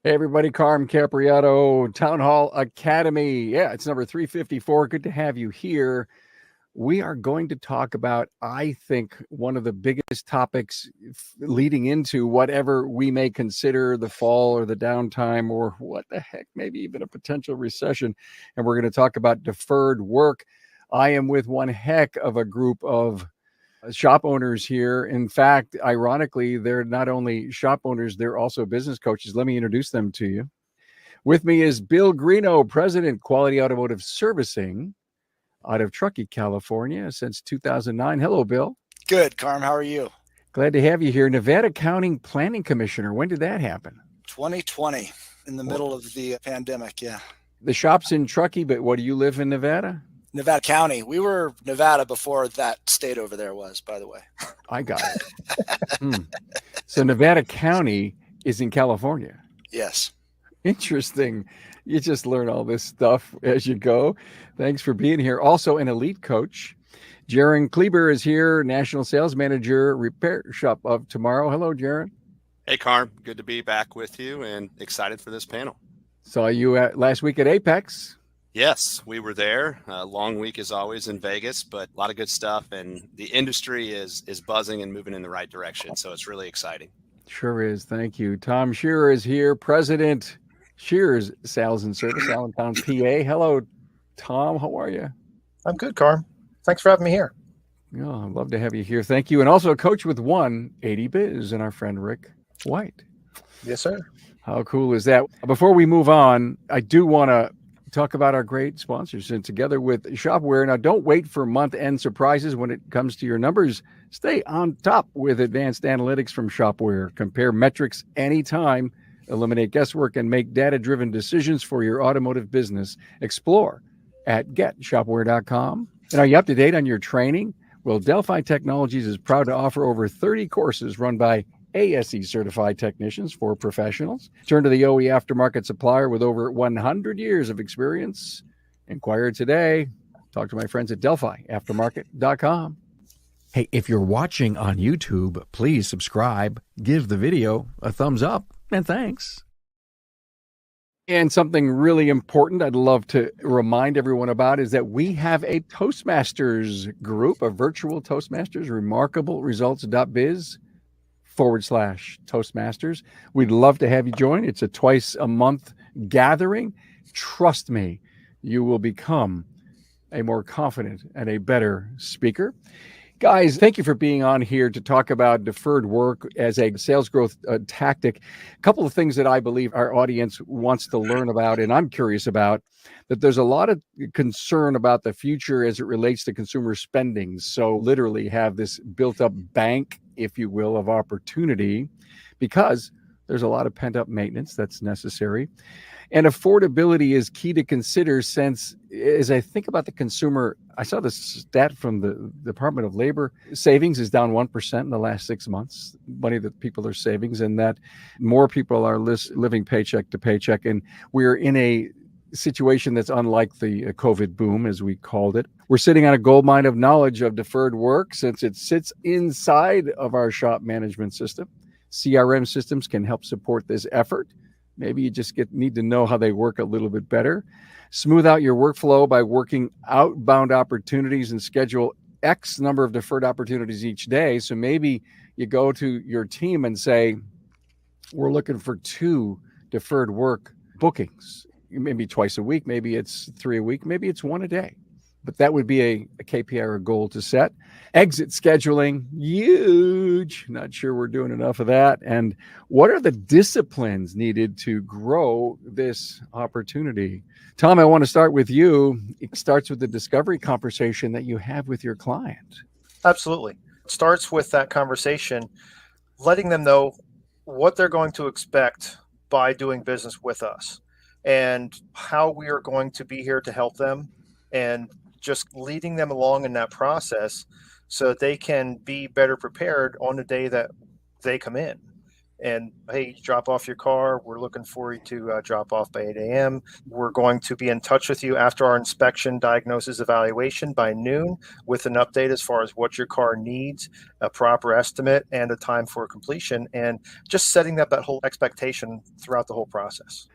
Hey everybody, Carm Capriato, Town Hall Academy. Yeah, it's number 354. Good to have you here. We are going to talk about, I think, one of the biggest topics leading into whatever we may consider the fall or the downtime or what the heck, maybe even a potential recession. And we're going to talk about deferred work. I am with one heck of a group of shop owners here. In fact, ironically, they're not only shop owners, they're also business coaches. Let me introduce them to you. With me is Bill Greeno, President, Quality Automotive Servicing out of Truckee, California since 2009. Hello, Bill. Good, Carm. How are you? Glad to have you here. Nevada County Planning Commissioner. When did that happen? 2020, in the middle of the pandemic, yeah. The shop's in Truckee, but what, do you live in Nevada? Nevada County. We were Nevada before that state over there was, by the way. I got it. So Nevada County is in California. Yes. Interesting. You just learn all this stuff as you go. Thanks for being here. Also, an elite coach. Jaron Kleber is here, National Sales Manager, Repair Shop of Tomorrow. Hello, Jaron. Hey, Carm. Good to be back with you and excited for this panel. Saw you last week at Apex. Yes, we were there. Long week as always in Vegas, but a lot of good stuff. And the industry is buzzing and moving in the right direction. So it's really exciting. Sure is. Thank you. Tom Schearer is here, President, Schearer's Sales and Service, Allentown, PA. Hello, Tom. How are you? I'm good, Carm. Thanks for having me here. Oh, I'd love to have you here. Thank you. And also a coach with 180 Biz and our friend Rick White. Yes, sir. How cool is that? Before we move on, I do want to talk about our great sponsors and together with Shopware. Now, don't wait for month-end surprises when it comes to your numbers. Stay on top with advanced analytics from Shopware. Compare metrics anytime, eliminate guesswork, and make data-driven decisions for your automotive business. Explore at getshopware.com. And are you up to date on your training? Well, Delphi Technologies is proud to offer over 30 courses run by ASE certified technicians for professionals. Turn to the OE aftermarket supplier with over 100 years of experience. Inquire today. Talk to my friends at DelphiAftermarket.com. Hey, if you're watching on YouTube, please subscribe, give the video a thumbs up, and thanks. And something really important I'd love to remind everyone about is that we have a Toastmasters group, a virtual Toastmasters, remarkableresults.biz/Toastmasters. We'd love to have you join. It's a twice a month gathering. Trust me, you will become a more confident and a better speaker. Guys, thank you for being on here to talk about deferred work as a sales growth tactic. A couple of things that I believe our audience wants to learn about, and I'm curious about, that there's a lot of concern about the future as it relates to consumer spending. So literally have this built up bank, if you will, of opportunity because there's a lot of pent up maintenance that's necessary. And affordability is key to consider since, as I think about the consumer, I saw this stat from the Department of Labor. Savings is down 1% in the last 6 months, money that people are savings, and that more people are living paycheck to paycheck. And we're in a situation that's unlike the COVID boom, as we called it. We're sitting on a goldmine of knowledge of deferred work since it sits inside of our shop management system. CRM systems can help support this effort. Maybe you just need to know how they work a little bit better. Smooth out your workflow by working outbound opportunities and schedule X number of deferred opportunities each day. So maybe you go to your team and say, we're looking for 2 deferred work bookings, maybe twice a week, maybe it's 3 a week, maybe it's 1 a day. But that would be a KPI or a goal to set. Exit scheduling, huge. Not sure we're doing enough of that. And what are the disciplines needed to grow this opportunity? Tom, I want to start with you. It starts with the discovery conversation that you have with your client. Absolutely. It starts with that conversation, letting them know what they're going to expect by doing business with us and how we are going to be here to help them, and just leading them along in that process so that they can be better prepared on the day that they come in. and hey, drop off your car. We're looking for you to drop off by 8 a.m. We're going to be in touch with you after our inspection, diagnosis, evaluation by noon with an update as far as what your car needs, a proper estimate, and a time for completion, and just setting up that whole expectation throughout the whole process.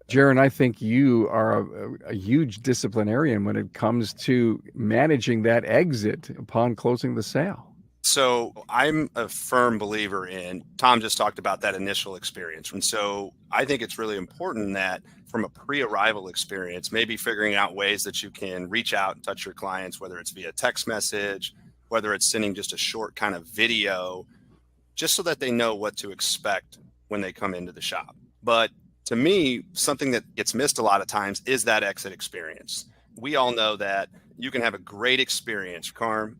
Jaron, I think you are a huge disciplinarian when it comes to managing that exit upon closing the sale. So I'm a firm believer in, Tom just talked about that initial experience. And so I think it's really important that from a pre-arrival experience, maybe figuring out ways that you can reach out and touch your clients, whether it's via text message, whether it's sending just a short kind of video, just so that they know what to expect when they come into the shop. But to me, something that gets missed a lot of times is that exit experience. We all know that you can have a great experience, Carm,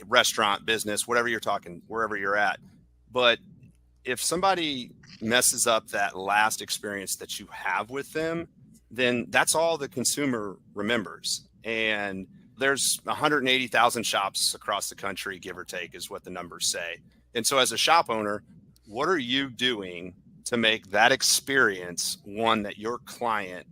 restaurant, business, whatever you're talking, wherever you're at. But if somebody messes up that last experience that you have with them, then that's all the consumer remembers. And there's 180,000 shops across the country, give or take, is what the numbers say. And so as a shop owner, what are you doing to make that experience one that your client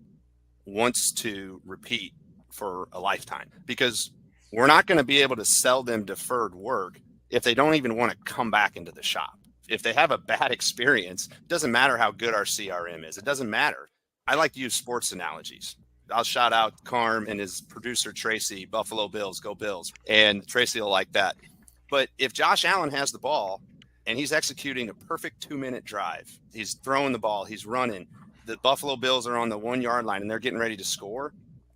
wants to repeat for a lifetime? Because we're not going to be able to sell them deferred work if they don't even want to come back into the shop. If they have a bad experience, it doesn't matter how good our CRM is. It doesn't matter. I like to use sports analogies. I'll shout out Carm and his producer, Tracy, Buffalo Bills, go Bills. And Tracy will like that. But if Josh Allen has the ball and he's executing a perfect 2-minute drive, he's throwing the ball, he's running, the Buffalo Bills are on the 1-yard line and they're getting ready to score,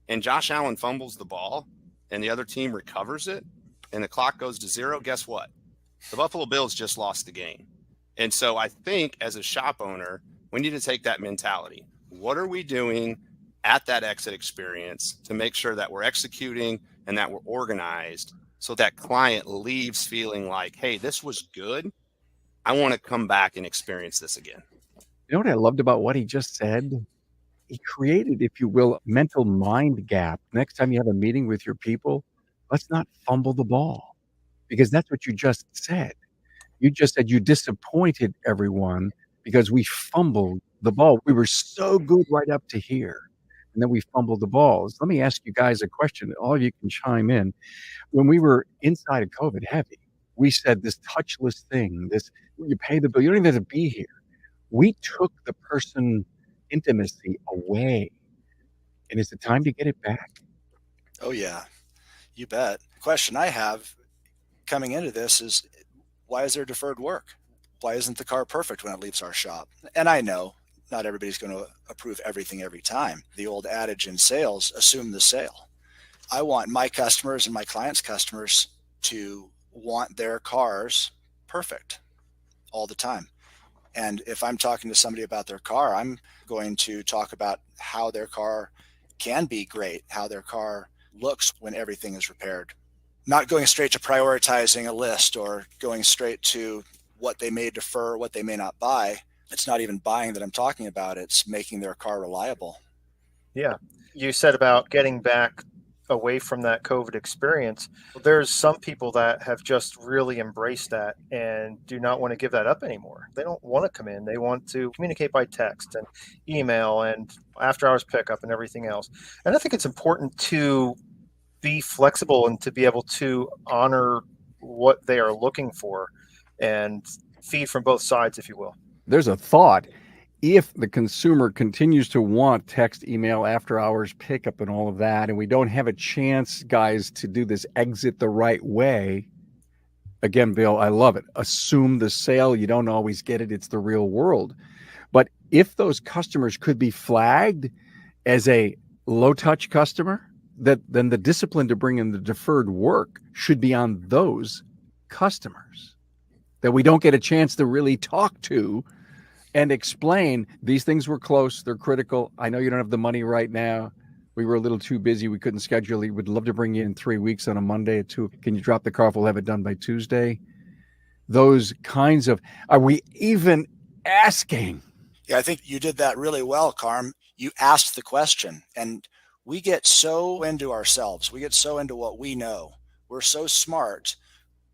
and Josh Allen fumbles the ball and the other team recovers it and the clock goes to 0, guess what? The Buffalo Bills just lost the game. And so I think as a shop owner, we need to take that mentality. What are we doing at that exit experience to make sure that we're executing and that we're organized so that client leaves feeling like, hey, this was good. I want to come back and experience this again. You know what I loved about what he just said? He created, if you will, a mental mind gap. Next time you have a meeting with your people, let's not fumble the ball, because that's what you just said. You just said you disappointed everyone because we fumbled the ball. We were so good right up to here, and then we fumbled the balls. Let me ask you guys a question. All of you can chime in. When we were inside of COVID heavy, we said this touchless thing, this, you pay the bill, you don't even have to be here. We took the person intimacy away. And is it time to get it back? Oh, yeah, you bet. The question I have coming into this is, why is there deferred work? Why isn't the car perfect when it leaves our shop? And I know not everybody's going to approve everything every time. The old adage in sales, assume the sale. I want my customers and my clients' customers to want their cars perfect all the time. And if I'm talking to somebody about their car, I'm going to talk about how their car can be great, how their car looks when everything is repaired. Not going straight to prioritizing a list or going straight to what they may defer, what they may not buy. It's not even buying that I'm talking about. It's making their car reliable. Yeah. You said about getting back away from that COVID experience. There's some people that have just really embraced that and do not want to give that up anymore. They don't want to come in. They want to communicate by text and email and after hours pickup and everything else. And I think it's important to be flexible and to be able to honor what they are looking for and feed from both sides, if you will. There's a thought. If the consumer continues to want text, email, after hours pickup and all of that, and we don't have a chance, guys, to do this exit the right way, again, Bill, I love it. Assume the sale. You don't always get it. It's the real world. But if those customers could be flagged as a low-touch customer, then the discipline to bring in the deferred work should be on those customers that we don't get a chance to really talk to and explain these things were close. They're critical. I know you don't have the money right now. We were a little too busy. We couldn't schedule it. We'd love to bring you in 3 weeks on a Monday at 2. Can you drop the car off? We'll have it done by Tuesday. Those kinds of, are we even asking? Yeah, I think you did that really well, Carm. You asked the question, and we get so into ourselves. We get so into what we know. We're so smart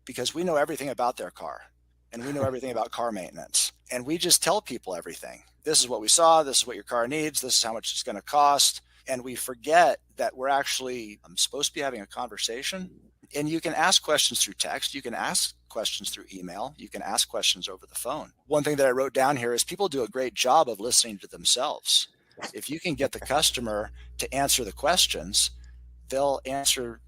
because we know everything about their car. and we know everything about car maintenance. And we just tell people everything. This is what we saw. This is what your car needs. This is how much it's going to cost. And we forget that we're actually supposed to be having a conversation. And you can ask questions through text. You can ask questions through email. You can ask questions over the phone. One thing that I wrote down here is people do a great job of listening to themselves. If you can get the customer to answer the questions, they'll answer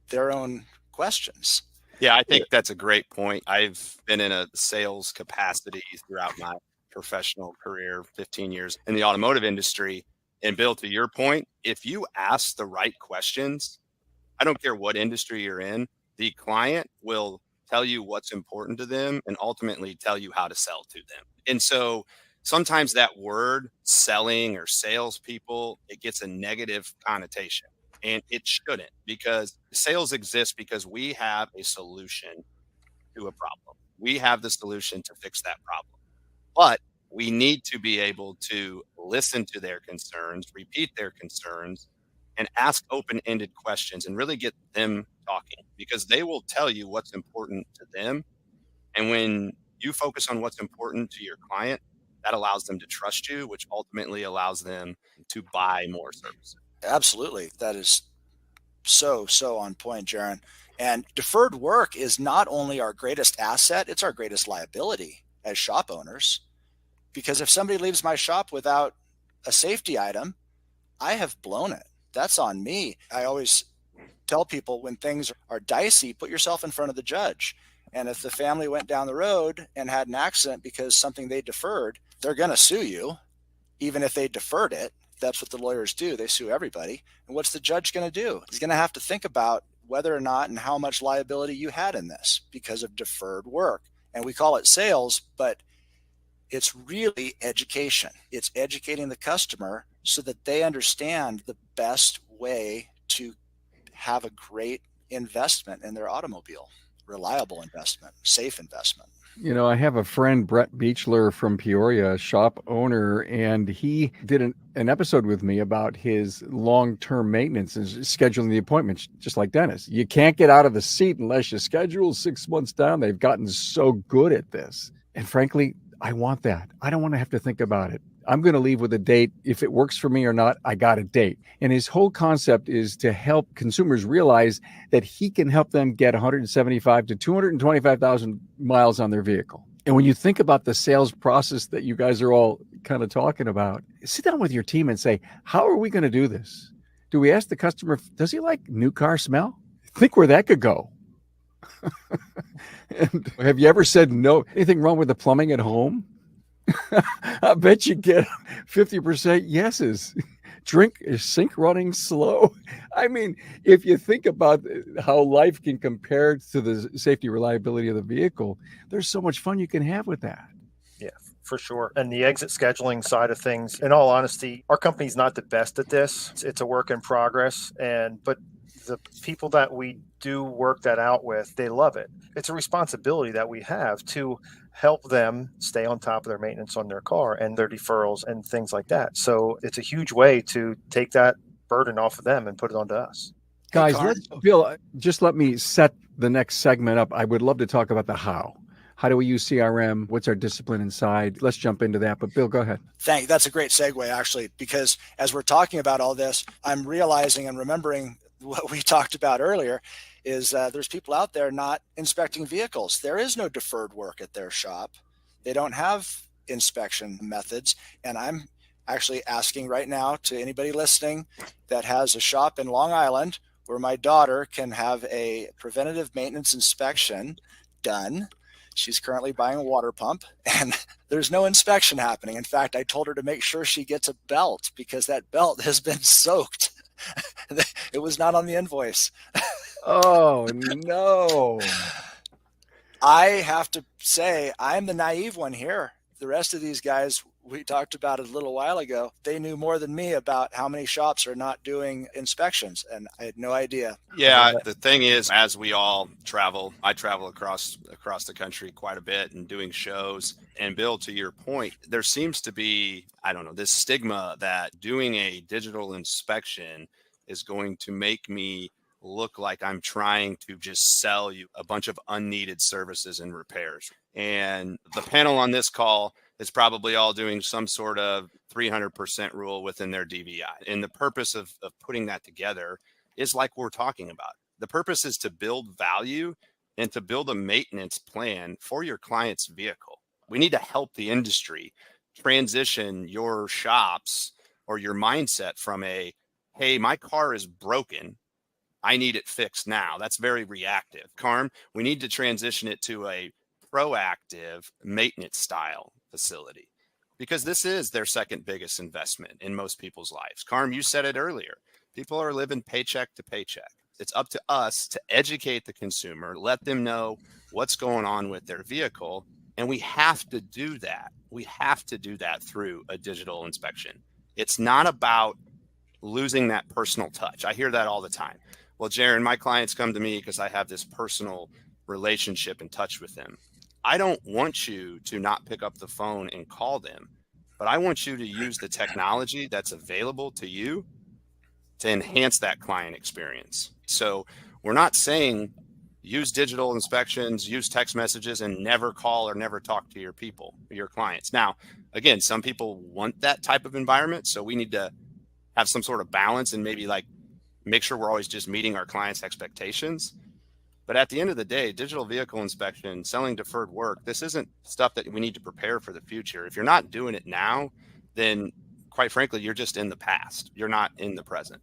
their own questions. Yeah, I think that's a great point. I've been in a sales capacity throughout my professional career, 15 years in the automotive industry. And Bill, to your point, if you ask the right questions, I don't care what industry you're in, the client will tell you what's important to them and ultimately tell you how to sell to them. And so sometimes that word selling or salespeople, it gets a negative connotation. And it shouldn't, because sales exists because we have a solution to a problem. We have the solution to fix that problem. But we need to be able to listen to their concerns, repeat their concerns, and ask open-ended questions and really get them talking, because they will tell you what's important to them. And when you focus on what's important to your client, that allows them to trust you, which ultimately allows them to buy more services. Absolutely. That is so on point, Jaron. And deferred work is not only our greatest asset, it's our greatest liability as shop owners. Because if somebody leaves my shop without a safety item, I have blown it. That's on me. I always tell people, when things are dicey, put yourself in front of the judge. And if the family went down the road and had an accident because something they deferred, they're going to sue you, even if they deferred it. That's what the lawyers do. They sue everybody. And what's the judge going to do? He's going to have to think about whether or not and how much liability you had in this because of deferred work. And we call it sales, but it's really education. It's educating the customer so that they understand the best way to have a great investment in their automobile, reliable investment, safe investment. You know, I have a friend, Brett Beechler from Peoria, a shop owner, and he did an episode with me about his long-term maintenance and scheduling the appointments, just like Dennis. You can't get out of the seat unless you schedule 6 months down. They've gotten so good at this. And frankly, I want that. I don't want to have to think about it. I'm going to leave with a date. If it works for me or not, I got a date. And his whole concept is to help consumers realize that he can help them get 175 to 225,000 miles on their vehicle. And when you think about the sales process that you guys are all kind of talking about, sit down with your team and say, how are we going to do this? Do we ask the customer, does he like new car smell? Think where that could go. And have you ever said no? Anything wrong with the plumbing at home? I bet you get 50% yeses. Is sink running slow? I mean, if you think about how life can compare to the safety reliability of the vehicle, there's so much fun you can have with that. Yeah, for sure. And the exit scheduling side of things, in all honesty, our company's not the best at this. It's a work in progress. But the people that we do work that out with, they love it. It's a responsibility that we have to help them stay on top of their maintenance on their car and their deferrals and things like that. So it's a huge way to take that burden off of them and put it onto us. Guys, Bill, just let me set the next segment up. I would love to talk about the how. How do we use CRM? What's our discipline inside? Let's jump into that. But Bill, go ahead. That's a great segue, actually, because as we're talking about all this, I'm realizing and remembering what we talked about earlier is there's people out there not inspecting vehicles. There is no deferred work at their shop. They don't have inspection methods. And I'm actually asking right now to anybody listening that has a shop in Long Island where my daughter can have a preventative maintenance inspection done. She's currently buying a water pump and there's no inspection happening. In fact, I told her to make sure she gets a belt because that belt has been soaked. It was not on the invoice. Oh, no. I have to say, I'm the naive one here. The rest of these guys we talked about it a little while ago, they knew more than me about how many shops are not doing inspections, and I had no idea. Yeah, the thing is, as we all travel, I travel across the country quite a bit and doing shows. And Bill, to your point, there seems to be, I don't know, this stigma that doing a digital inspection is going to make me look like I'm trying to just sell you a bunch of unneeded services and repairs. And the panel on this call is probably all doing some sort of 300% rule within their DVI. And the purpose of putting that together is like we're talking about. The purpose is to build value and to build a maintenance plan for your client's vehicle. We need to help the industry transition your shops or your mindset from a, hey, my car is broken, I need it fixed now. That's very reactive. Carm, we need to transition it to a proactive maintenance style facility, because this is their second biggest investment in most people's lives. Carm, you said it earlier. People are living paycheck to paycheck. It's up to us to educate the consumer, let them know what's going on with their vehicle. And we have to do that. We have to do that through a digital inspection. It's not about losing that personal touch. I hear that all the time. Well, Jaron, my clients come to me because I have this personal relationship and touch with them. I don't want you to not pick up the phone and call them, but I want you to use the technology that's available to you to enhance that client experience. So we're not saying use digital inspections, use text messages, and never call or never talk to your people, your clients. Now, again, some people want that type of environment, so we need to have some sort of balance and maybe like make sure we're always just meeting our clients' expectations. But at the end of the day, digital vehicle inspection, selling deferred work, this isn't stuff that we need to prepare for the future. If you're not doing it now, then quite frankly, you're just in the past. You're not in the present.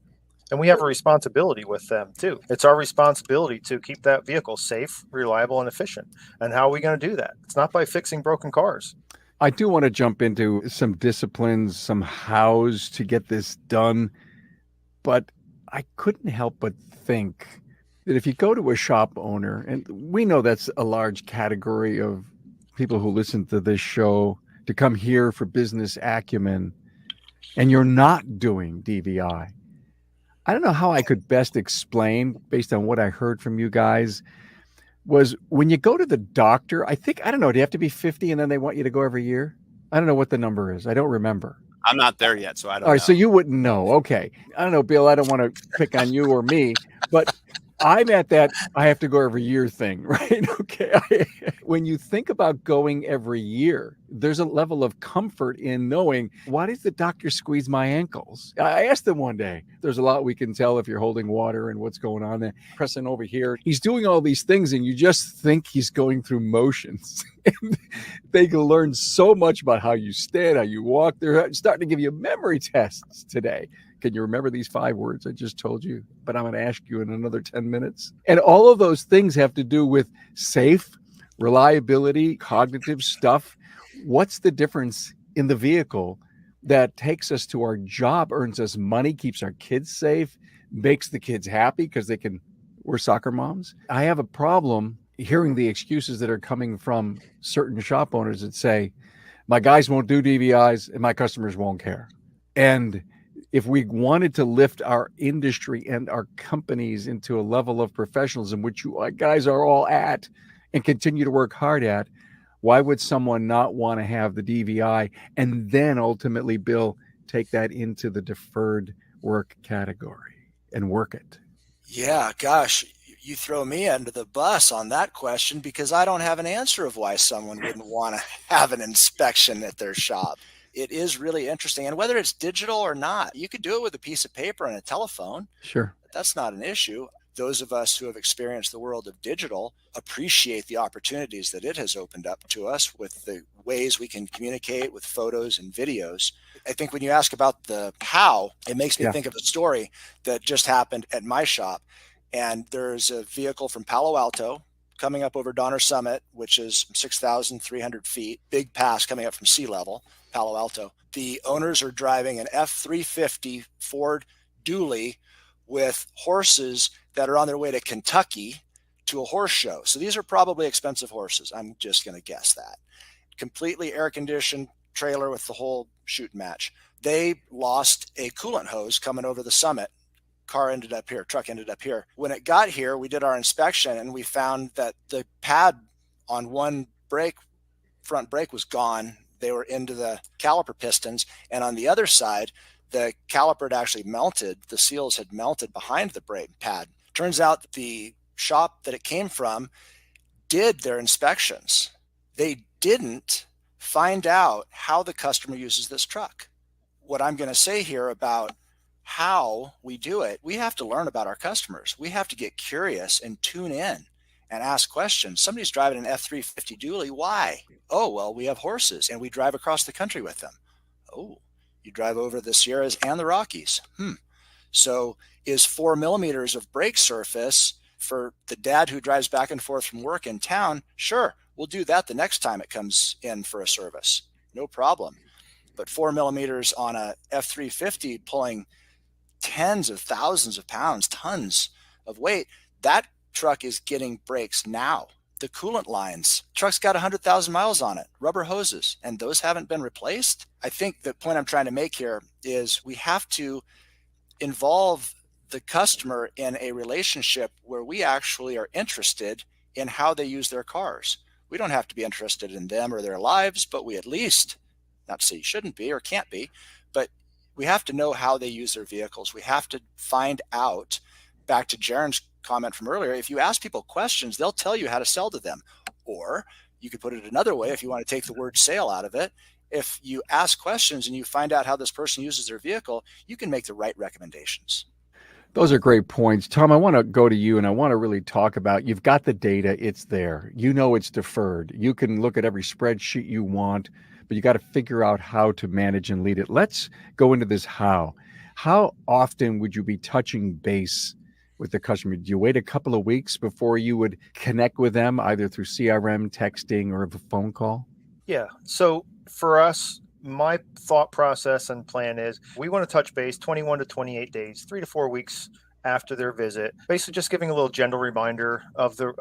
And we have a responsibility with them too. It's our responsibility to keep that vehicle safe, reliable, and efficient. And how are we going to do that? It's not by fixing broken cars. I do want to jump into some disciplines, some hows to get this done, but I couldn't help but think that if you go to a shop owner, and we know that's a large category of people who listen to this show to come here for business acumen, and you're not doing DVI. I don't know how I could best explain, based on what I heard from you guys, was when you go to the doctor, I don't know, do you have to be 50 and then they want you to go every year? I don't know what the number is. I don't remember. I'm not there yet, so I don't know. All right, so you wouldn't know. Okay. I don't know, Bill, I don't want to pick on you or me, but I'm at that I have to go every year thing, right? Okay. When you think about going every year, there's a level of comfort in knowing, why does the doctor squeeze my ankles? I asked him one day, there's a lot we can tell if you're holding water and what's going on there. Pressing over here. He's doing all these things and you just think he's going through motions. They can learn so much about how you stand, how you walk. They're starting to give you memory tests today. Can you remember these 5 words I just told you? But I'm going to ask you in another 10 minutes. And all of those things have to do with safe, reliability, cognitive stuff. What's the difference in the vehicle that takes us to our job, earns us money, keeps our kids safe, makes the kids happy because we're soccer moms? I have a problem hearing the excuses that are coming from certain shop owners that say, my guys won't do DVIs and my customers won't care. And if we wanted to lift our industry and our companies into a level of professionalism, which you guys are all at and continue to work hard at, why would someone not want to have the DVI and then ultimately, Bill, take that into the deferred work category and work it? Yeah, gosh, you throw me under the bus on that question because I don't have an answer of why someone wouldn't want to have an inspection at their shop. It is really interesting. And whether it's digital or not, you could do it with a piece of paper and a telephone. Sure. That's not an issue. Those of us who have experienced the world of digital appreciate the opportunities that it has opened up to us with the ways we can communicate with photos and videos. I think when you ask about the how, it makes me think of a story that just happened at my shop. And there's a vehicle from Palo Alto coming up over Donner Summit, which is 6,300 feet, big pass coming up from sea level, Palo Alto. The owners are driving an F-350 Ford Dually with horses that are on their way to Kentucky to a horse show. So these are probably expensive horses. I'm just going to guess that. Completely air-conditioned trailer with the whole shooting match. They lost a coolant hose coming over the summit. Car ended up here, truck ended up here. When it got here, we did our inspection and we found that the pad on one brake, front brake, was gone. They were into the caliper pistons. And on the other side, the caliper had actually melted. The seals had melted behind the brake pad. Turns out the shop that it came from did their inspections. They didn't find out how the customer uses this truck. What I'm going to say here about how we do it, we have to learn about our customers. We have to get curious and tune in and ask questions. Somebody's driving an F-350 dually. Why? Oh, well, we have horses and we drive across the country with them. Oh, you drive over the Sierras and the Rockies. So is 4 millimeters of brake surface for the dad who drives back and forth from work in town? Sure, we'll do that the next time it comes in for a service. No problem. But 4 millimeters on a F-350 pulling tens of thousands of pounds, tons of weight, that truck is getting brakes now. The coolant lines, truck's got 100,000 miles on it, rubber hoses, and those haven't been replaced. I think the point I'm trying to make here is we have to involve the customer in a relationship where we actually are interested in how they use their cars. We don't have to be interested in them or their lives, but we at least, not to say you shouldn't be or can't be, but we have to know how they use their vehicles. We have to find out, back to Jaron's comment from earlier, if you ask people questions, they'll tell you how to sell to them. Or you could put it another way, if you want to take the word sale out of it, if you ask questions and you find out how this person uses their vehicle, you can make the right recommendations. Those are great points. Tom, I want to go to you and I want to really talk about, you've got the data, it's there. You know it's deferred. You can look at every spreadsheet you want, but you got to figure out how to manage and lead it. Let's go into this how. How often would you be touching base with the customer? Do you wait a couple of weeks before you would connect with them, either through CRM, texting, or a phone call? Yeah. So for us, my thought process and plan is we want to touch base 21 to 28 days, 3 to 4 weeks after their visit, basically just giving a little gentle reminder of the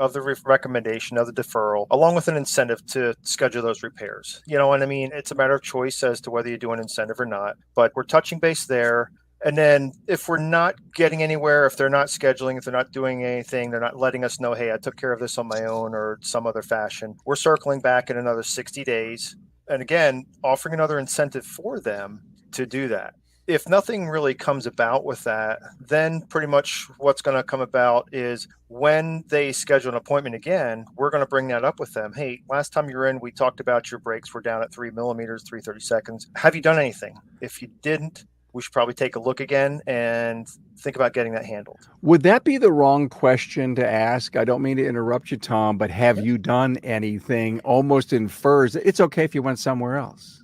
recommendation of the deferral, along with an incentive to schedule those repairs. You know what I mean? It's a matter of choice as to whether you do an incentive or not, but we're touching base there. And then if we're not getting anywhere, if they're not scheduling, if they're not doing anything, they're not letting us know, hey, I took care of this on my own or some other fashion, we're circling back in another 60 days. And again, offering another incentive for them to do that. If nothing really comes about with that, then pretty much what's going to come about is when they schedule an appointment again, we're going to bring that up with them. Hey, last time you were in, we talked about your brakes were down at 3 millimeters, 3/32. Have you done anything? If you didn't, we should probably take a look again and think about getting that handled. Would that be the wrong question to ask? I don't mean to interrupt you, Tom, but have you done anything? Almost infers it's okay if you went somewhere else.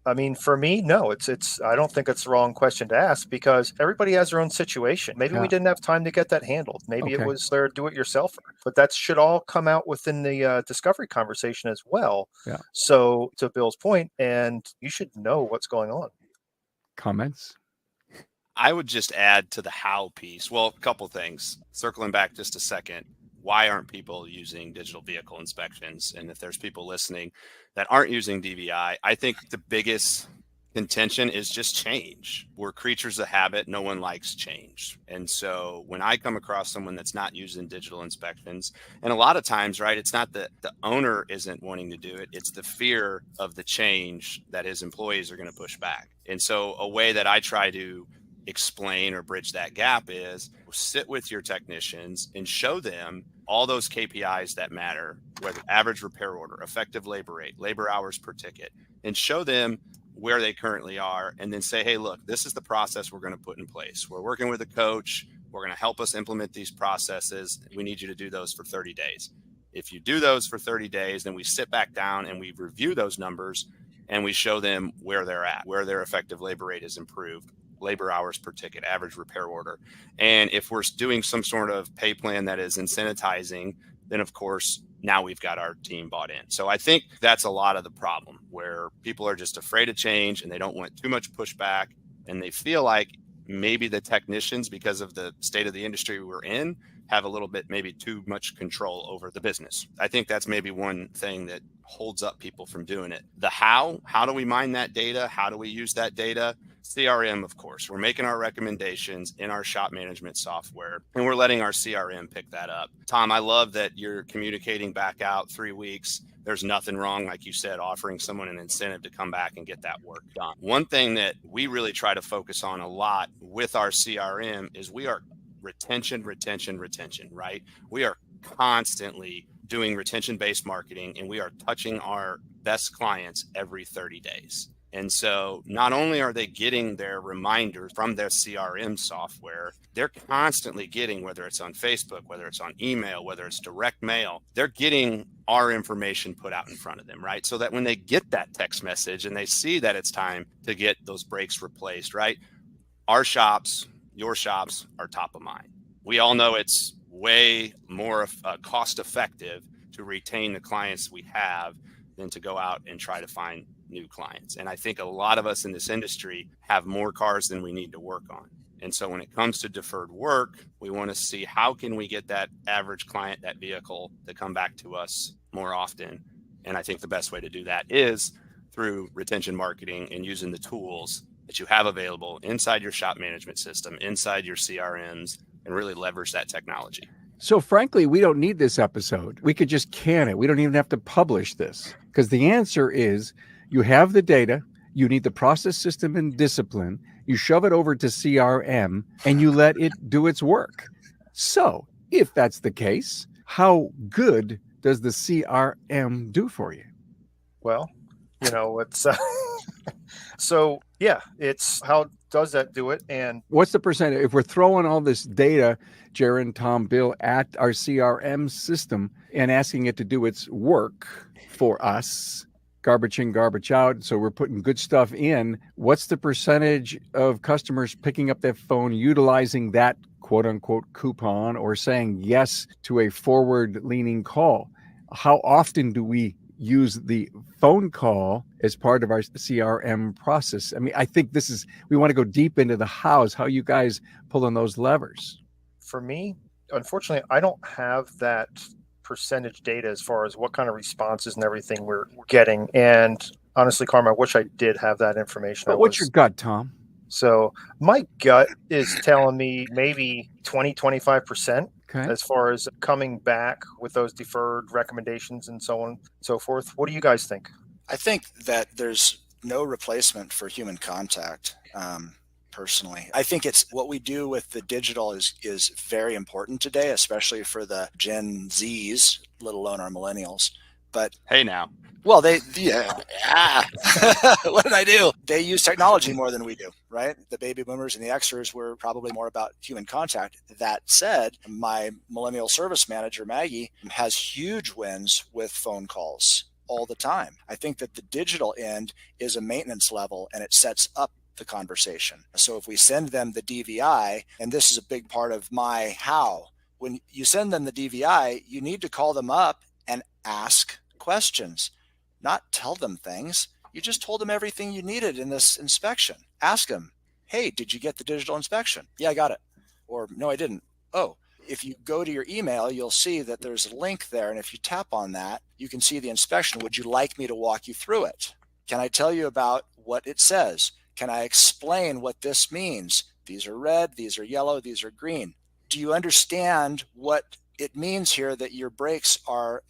I mean, for me, no, it's. I don't think it's the wrong question to ask because everybody has their own situation. Maybe we didn't have time to get that handled. Maybe it was their do-it-yourselfer. But that should all come out within the discovery conversation as well. Yeah. So to Bill's point, and you should know what's going on. Comments? I would just add to the how piece. Well, a couple things. Circling back just a second. Why aren't people using digital vehicle inspections? And if there's people listening that aren't using DVI, I think the biggest contention is just change. We're creatures of habit. No one likes change. And so when I come across someone that's not using digital inspections, and a lot of times, right, it's not that the owner isn't wanting to do it. It's the fear of the change that his employees are going to push back. And so a way that I try to explain or bridge that gap is sit with your technicians and show them all those KPIs that matter, whether average repair order, effective labor rate, labor hours per ticket, and show them where they currently are. And then say, hey, look, this is the process we're going to put in place. We're working with a coach. We're going to help us implement these processes. We need you to do those for 30 days. If you do those for 30 days, then we sit back down and we review those numbers and we show them where they're at, where their effective labor rate is improved, labor hours per ticket, average repair order. And if we're doing some sort of pay plan that is incentivizing, then of course, now we've got our team bought in. So I think that's a lot of the problem where people are just afraid of change and they don't want too much pushback. And they feel like maybe the technicians, because of the state of the industry we're in, have a little bit, maybe too much control over the business. I think that's maybe one thing that holds up people from doing it. The how do we mine that data? How do we use that data? CRM, of course, we're making our recommendations in our shop management software and we're letting our CRM pick that up. Tom, I love that you're communicating back out 3 weeks. There's nothing wrong, like you said, offering someone an incentive to come back and get that work done. One thing that we really try to focus on a lot with our CRM is we are retention, right? We are constantly doing retention-based marketing, and we are touching our best clients every 30 days. And so not only are they getting their reminders from their CRM software, they're constantly getting, whether it's on Facebook, whether it's on email, whether it's direct mail, they're getting our information put out in front of them, right? So that when they get that text message and they see that it's time to get those brakes replaced, right? Our shops, your shops are top of mind. We all know it's way more cost effective to retain the clients we have than to go out and try to find new clients. And I think a lot of us in this industry have more cars than we need to work on. And so when it comes to deferred work, we want to see how can we get that average client, that vehicle, to come back to us more often. And I think the best way to do that is through retention marketing and using the tools that you have available inside your shop management system, inside your CRMs, and really leverage that technology. So frankly, we don't need this episode. We could just can it. We don't even have to publish this, because the answer is you have the data, you need the process, system, and discipline. You shove it over to CRM and you let it do its work. So if that's the case, how good does the CRM do for you? Well, it's so yeah, it's how does that do it? And what's the percentage? If we're throwing all this data, Jaron, Tom, Bill, at our CRM system and asking it to do its work for us, garbage in, garbage out, so we're putting good stuff in, what's the percentage of customers picking up their phone, utilizing that quote unquote coupon, or saying yes to a forward leaning call? How often do we use the phone call as part of our CRM process? I mean, I think we want to go deep into the hows, how you guys pulling those levers. For me, unfortunately, I don't have that percentage data as far as what kind of responses and everything we're getting. And honestly, Carmen, I wish I did have that information. But what's your gut, Tom? So my gut is telling me maybe 20-25%. Okay. As far as coming back with those deferred recommendations and so on and so forth. What do you guys think? I think that there's no replacement for human contact. Personally, I think it's what we do with the digital is very important today, especially for the Gen Zs, let alone our millennials. But hey, now, well, what did I do? They use technology more than we do, right? The baby boomers and the Xers were probably more about human contact. That said, my millennial service manager, Maggie, has huge wins with phone calls all the time. I think that the digital end is a maintenance level, and it sets up the conversation. So if we send them the DVI, and this is a big part of my how, when you send them the DVI, you need to call them up and ask questions, not tell them things. You just told them everything you needed in this inspection. Ask them, hey, did you get the digital inspection? Yeah, I got it. Or no, I didn't. Oh, if you go to your email, you'll see that there's a link there. And if you tap on that, you can see the inspection. Would you like me to walk you through it? Can I tell you about what it says? Can I explain what this means? These are red, these are yellow, these are green. Do you understand what it means here that your brakes are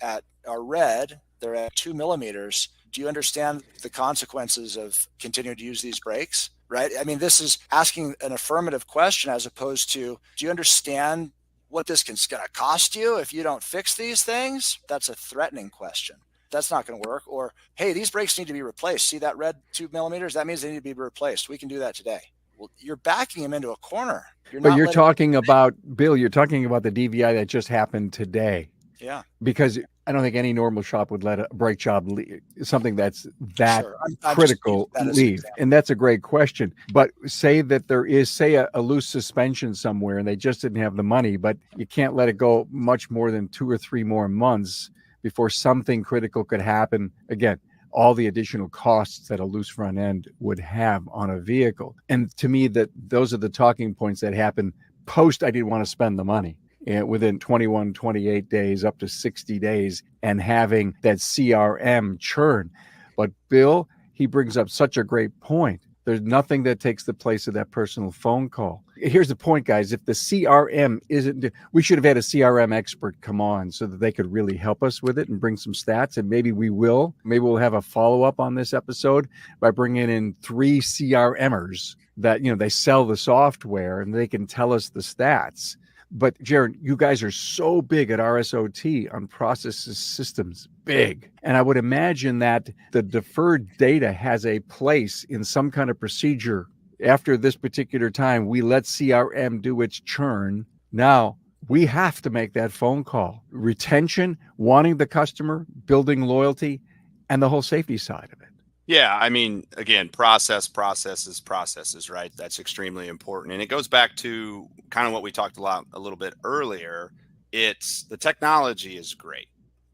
red, they're at 2 millimeters? Do you understand the consequences of continuing to use these brakes, right? I mean, this is asking an affirmative question as opposed to, do you understand what this is going to cost you if you don't fix these things? That's a threatening question. That's not going to work. Or, hey, these brakes need to be replaced. See that red 2 millimeters? That means they need to be replaced. We can do that today. Well, you're backing them into a corner. You're talking about, Bill, you're talking about the DVI that just happened today. Yeah. Because I don't think any normal shop would let a brake job leave, something that's that Sure. critical leave. And that's a great question. But say that there is, say, a loose suspension somewhere and they just didn't have the money, but you can't let it go much more than 2 or 3 more months before something critical could happen. Again, all the additional costs that a loose front end would have on a vehicle. And to me, that those are the talking points that happen post I didn't want to spend the money. And within 21, 28 days, up to 60 days, and having that CRM churn. But Bill, he brings up such a great point. There's nothing that takes the place of that personal phone call. Here's the point, guys. If the CRM isn't, we should have had a CRM expert come on so that they could really help us with it and bring some stats. And maybe we will. Maybe we'll have a follow-up on this episode by bringing in 3 CRMers that, they sell the software and they can tell us the stats. But Jaron, you guys are so big at RSOT on processes systems, big. And I would imagine that the deferred data has a place in some kind of procedure. After this particular time, we let CRM do its churn. Now we have to make that phone call. Retention, wanting the customer, building loyalty, and the whole safety side of it. Yeah, I mean, again, processes, right? That's extremely important. And it goes back to kind of what we talked a little bit earlier. It's the technology is great,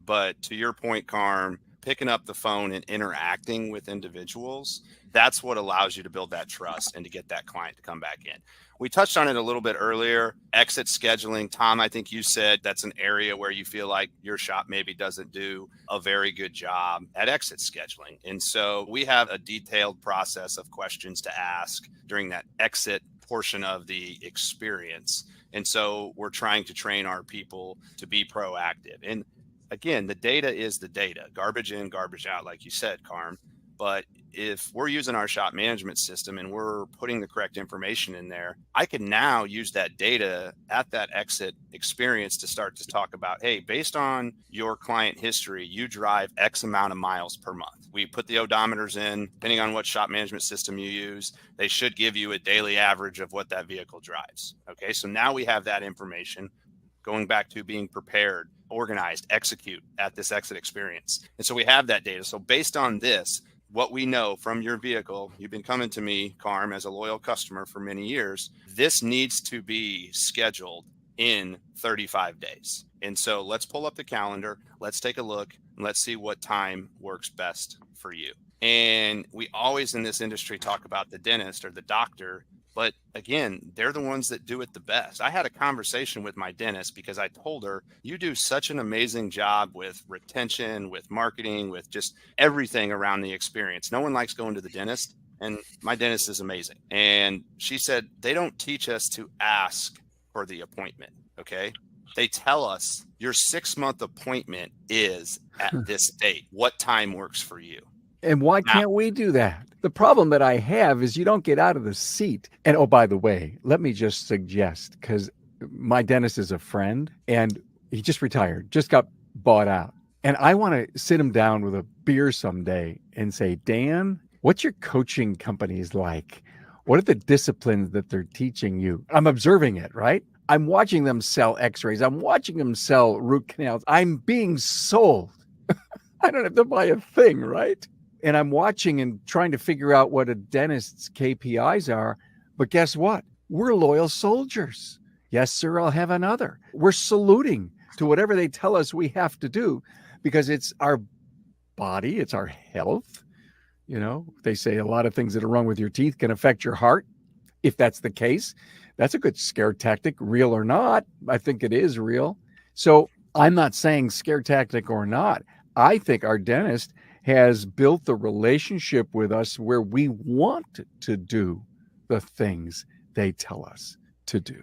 but to your point, Carm, picking up the phone and interacting with individuals, that's what allows you to build that trust and to get that client to come back in. We touched on it a little bit earlier. Exit scheduling. Tom, I think you said that's an area where you feel like your shop maybe doesn't do a very good job at exit scheduling. And so we have a detailed process of questions to ask during that exit portion of the experience. And so we're trying to train our people to be proactive. And again, the data is the data, garbage in, garbage out, like you said, Carm. But if we're using our shop management system and we're putting the correct information in there, I can now use that data at that exit experience to start to talk about, hey, based on your client history, you drive X amount of miles per month. We put the odometers in, depending on what shop management system you use, they should give you a daily average of what that vehicle drives. Okay, so now we have that information. Going back to being prepared, organized, execute at this exit experience. And so we have that data. So based on this, what we know from your vehicle, you've been coming to me, Carm, as a loyal customer for many years, this needs to be scheduled in 35 days. And so let's pull up the calendar. Let's take a look and let's see what time works best for you. And we always in this industry talk about the dentist or the doctor. But again, they're the ones that do it the best. I had a conversation with my dentist because I told her, you do such an amazing job with retention, with marketing, with just everything around the experience. No one likes going to the dentist, and my dentist is amazing. And she said, they don't teach us to ask for the appointment. Okay. They tell us your 6-month appointment is at this date. What time works for you? And why can't we do that? The problem that I have is you don't get out of the seat. And oh, by the way, let me just suggest, because my dentist is a friend and he just retired, just got bought out. And I want to sit him down with a beer someday and say, Dan, what's your coaching companies like? What are the disciplines that they're teaching you? I'm observing it, right? I'm watching them sell x-rays. I'm watching them sell root canals. I'm being sold. I don't have to buy a thing, right? And I'm watching and trying to figure out what a dentist's KPIs are. But guess what? We're loyal soldiers. Yes, sir, I'll have another. We're saluting to whatever they tell us we have to do because it's our body, it's our health. You know, they say a lot of things that are wrong with your teeth can affect your heart. If that's the case, that's a good scare tactic, real or not. I think it is real. So I'm not saying scare tactic or not. I think our dentist has built the relationship with us where we want to do the things they tell us to do.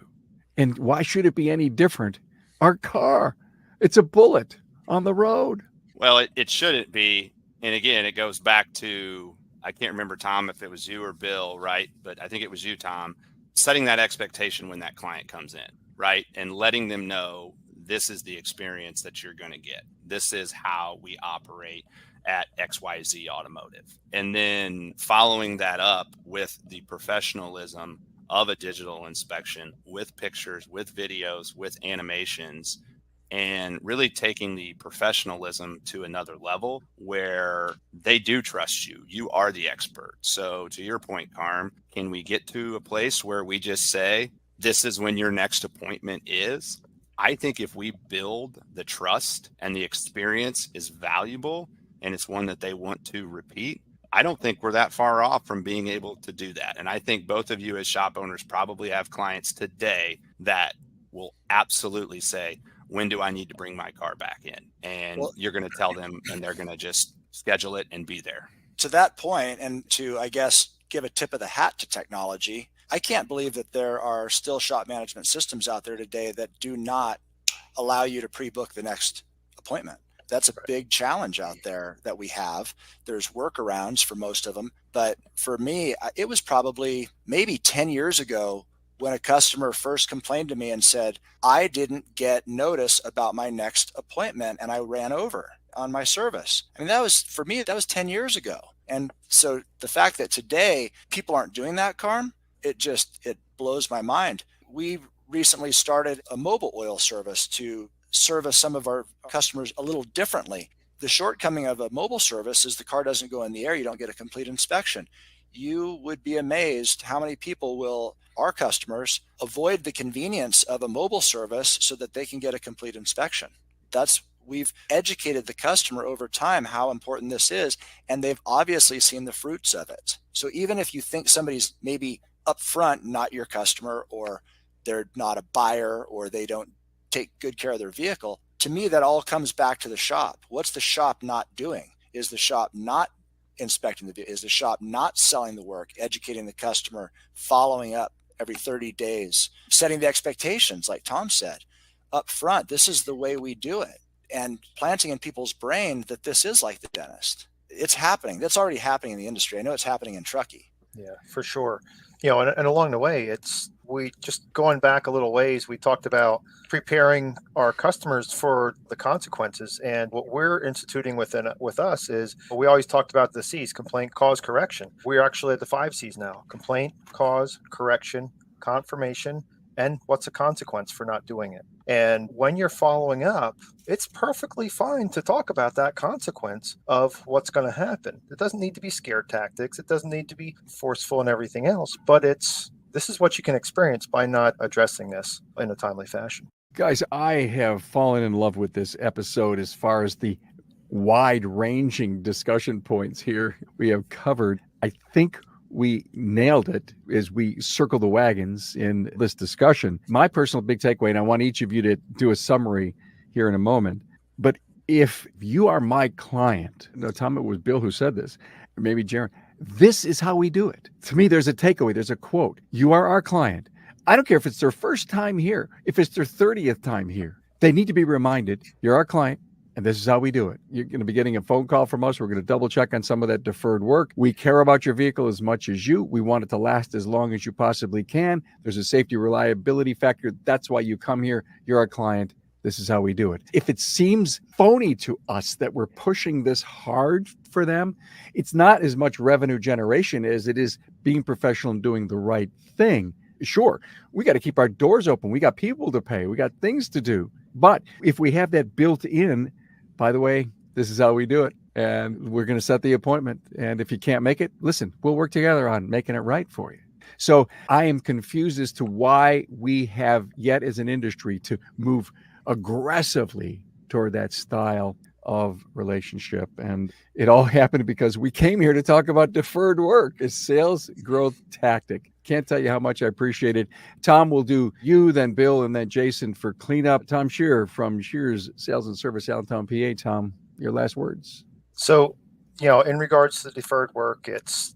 And why should it be any different? Our car, it's a bullet on the road. Well, it shouldn't be. And again, it goes back to, I can't remember, Tom, if it was you or Bill, right? But I think it was you, Tom, setting that expectation when that client comes in, right? And letting them know this is the experience that you're going to get. This is how we operate at XYZ Automotive. And then following that up with the professionalism of a digital inspection with pictures, with videos, with animations, and really taking the professionalism to another level where they do trust you. You are the expert. So to your point, Carm, can we get to a place where we just say, this is when your next appointment is? I think if we build the trust and the experience is valuable and it's one that they want to repeat, I don't think we're that far off from being able to do that. And I think both of you as shop owners probably have clients today that will absolutely say, when do I need to bring my car back in? And you're going to tell them and they're going to just schedule it and be there. To that point, and to, I guess, give a tip of the hat to technology, I can't believe that there are still shop management systems out there today that do not allow you to pre-book the next appointment. That's a big challenge out there that we have. There's workarounds for most of them. But for me, it was probably maybe 10 years ago when a customer first complained to me and said, I didn't get notice about my next appointment and I ran over on my service. I mean, that was, for me, that was 10 years ago. And so the fact that today people aren't doing that, Carm, it blows my mind. We recently started a mobile oil service to service some of our customers a little differently. The shortcoming of a mobile service is the car doesn't go in the air. You don't get a complete inspection. You would be amazed how many people our customers, avoid the convenience of a mobile service so that they can get a complete inspection. We've educated the customer over time how important this is, and they've obviously seen the fruits of it. So even if you think somebody's maybe upfront not your customer, or they're not a buyer, or they don't take good care of their vehicle, to me, that all comes back to the shop. What's the shop not doing? Is the shop not inspecting the vehicle? Is the shop not selling the work, educating the customer, following up every 30 days, setting the expectations, like Tom said, up front? This is the way we do it. And planting in people's brain that this is like the dentist. It's happening. That's already happening in the industry. I know it's happening in Truckee. Yeah, for sure. And along the way, we just going back a little ways, we talked about preparing our customers for the consequences. And what we're instituting with us is, we always talked about the C's: complaint, cause, correction. We're actually at the 5 C's now: complaint, cause, correction, confirmation, and what's a consequence for not doing it. And when you're following up, it's perfectly fine to talk about that consequence of what's going to happen. It doesn't need to be scare tactics. It doesn't need to be forceful and everything else, but this is what you can experience by not addressing this in a timely fashion. Guys, I have fallen in love with this episode as far as the wide-ranging discussion points here we have covered. I think we nailed it as we circle the wagons in this discussion. My personal big takeaway, and I want each of you to do a summary here in a moment, but if you are my client, no, Tom, it was Bill who said this, or maybe Jaron, this is how we do it. To me, there's a takeaway, there's a quote. You are our client. I don't care if it's their first time here, if it's their 30th time here. They need to be reminded, you're our client, and this is how we do it. You're going to be getting a phone call from us. We're going to double check on some of that deferred work. We care about your vehicle as much as you. We want it to last as long as you possibly can. There's a safety reliability factor. That's why you come here. You're our client. This is how we do it. If it seems phony to us that we're pushing this hard for them, it's not as much revenue generation as it is being professional and doing the right thing. Sure, we got to keep our doors open. We got people to pay. We got things to do. But if we have that built in, by the way, this is how we do it. And we're going to set the appointment. And if you can't make it, listen, we'll work together on making it right for you. So I am confused as to why we have yet as an industry to move aggressively toward that style of relationship. And it all happened because we came here to talk about deferred work, a sales growth tactic. Can't tell you how much I appreciate it. Tom will do you, then Bill, and then Jason for cleanup. Tom Schearer from Schearer's Sales and Service, Allentown, PA. Tom, your last words. So, in regards to deferred work, it's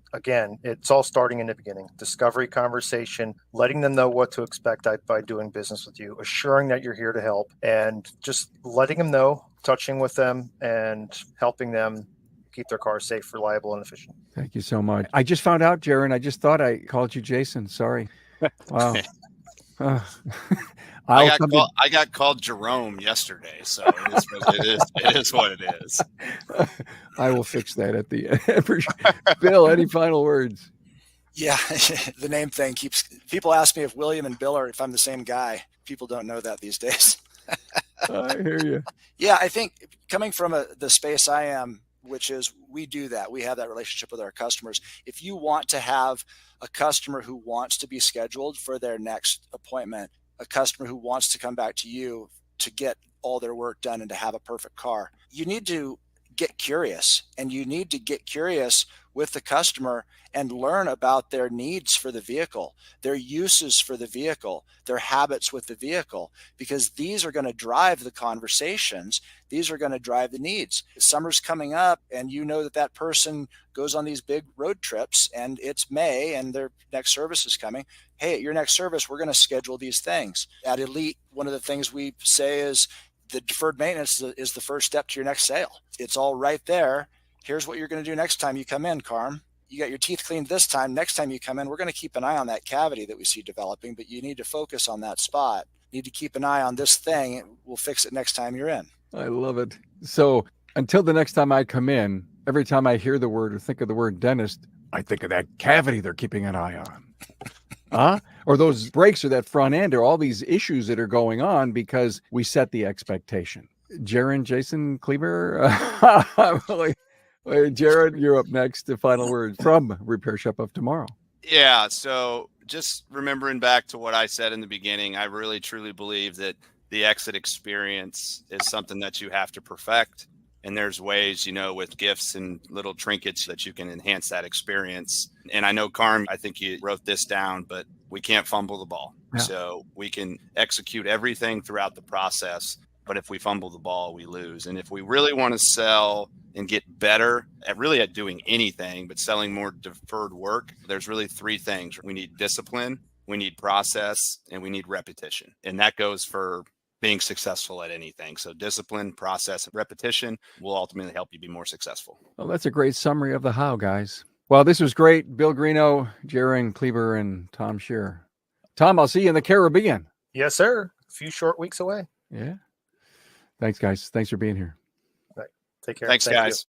all starting in the beginning. Discovery conversation, letting them know what to expect by doing business with you, assuring that you're here to help, and just letting them know, touching with them, and helping them keep their cars safe, reliable, and efficient. Thank you so much. I just found out, Jaron, I just thought I called you Jason. Sorry. Wow. I got called Jerome yesterday, so it is what it is. I will fix that at the end. Bill, any final words? Yeah, the name thing keeps, people ask me if William and Bill if I'm the same guy. People don't know that these days. I hear you. Yeah, I think coming from the space I am, which is we do that. We have that relationship with our customers. If you want to have a customer who wants to be scheduled for their next appointment, a customer who wants to come back to you to get all their work done and to have a perfect car, you need to get curious, and you need to get curious with the customer and learn about their needs for the vehicle, their uses for the vehicle, their habits with the vehicle, because these are going to drive the conversations. These are going to drive the needs. Summer's coming up, and you know that person goes on these big road trips, and it's May, and their next service is coming. Hey, at your next service, we're going to schedule these things. At Elite, one of the things we say is the deferred maintenance is the first step to your next sale. It's all right there. Here's what you're going to do next time you come in, Carm. you got your teeth cleaned this time. Next time you come in, we're going to keep an eye on that cavity that we see developing, but you need to focus on that spot. You need to keep an eye on this thing. We'll fix it next time you're in. I love it. So until the next time I come in, every time I hear the word or think of the word dentist, I think of that cavity they're keeping an eye on. Or those brakes or that front end or all these issues that are going on because we set the expectation. Jaron, Jason, Kleber, Jaron, you're up next. The final word from Repair Shop of Tomorrow. Yeah. So just remembering back to what I said in the beginning, I really truly believe that the exit experience is something that you have to perfect. And there's ways, with gifts and little trinkets that you can enhance that experience. And I know, Carm, I think you wrote this down, but we can't fumble the ball. Yeah. So we can execute everything throughout the process. But if we fumble the ball, we lose. And if we really want to sell and get better at doing anything, but selling more deferred work, there's really three things. We need discipline, we need process, and we need repetition. And that goes for being successful at anything. So discipline, process, and repetition will ultimately help you be more successful. Well, that's a great summary of the how, guys. Well, this was great. Bill Greeno, Jaron, Kleber, and Tom Schearer. Tom, I'll see you in the Caribbean. Yes, sir. A few short weeks away. Yeah. Thanks, guys. Thanks for being here. Right. Take care. Thanks, guys.